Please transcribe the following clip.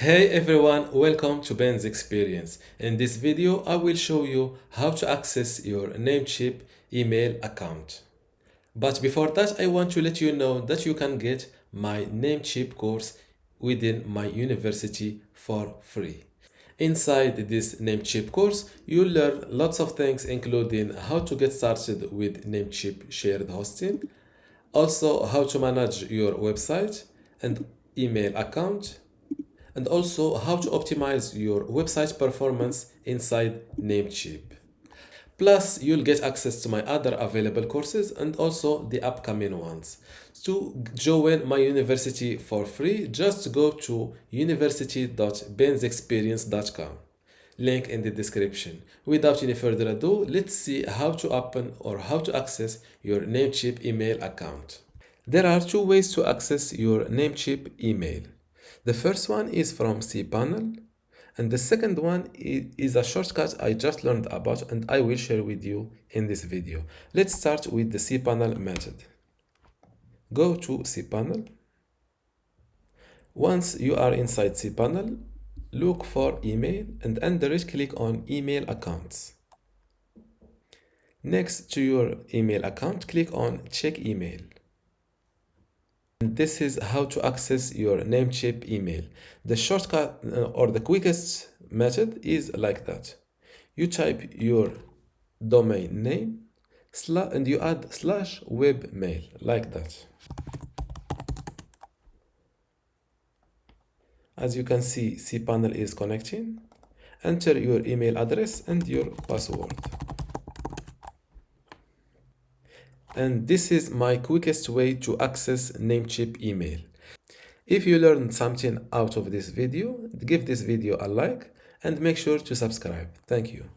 Hey everyone, welcome to Ben's Experience. In this video, I will show you how to access your Namecheap email account. But before that, I want to let you know that you can get my Namecheap course within my university for free. Inside this Namecheap course, you'll learn lots of things including how to get started with Namecheap shared hosting, also how to manage your website and email account, and also how to optimize your website performance inside Namecheap. Plus, you'll get access to my other available courses and also the upcoming ones. To join my university for free, just go to university.bensexperience.com. Link in the description. Without any further ado, let's see how to open or how to access your Namecheap email account. There are two ways to access your Namecheap email. The first one is from CPanel, and the second one is a shortcut I just learned about and I will share with you in this video. Let's start with the CPanel method. Go to CPanel. Once you are inside CPanel, look for email and under it click on email accounts. Next to your email account, click on check email. This is how to access your Namecheap email. The shortcut or the quickest method is like that. You type your domain name and you add /webmail like that. As you can see, cPanel is connecting. Enter your email address and your password. And this is my quickest way to access Namecheap email. If you learned something out of this video, give this video a like and make sure to subscribe. Thank you.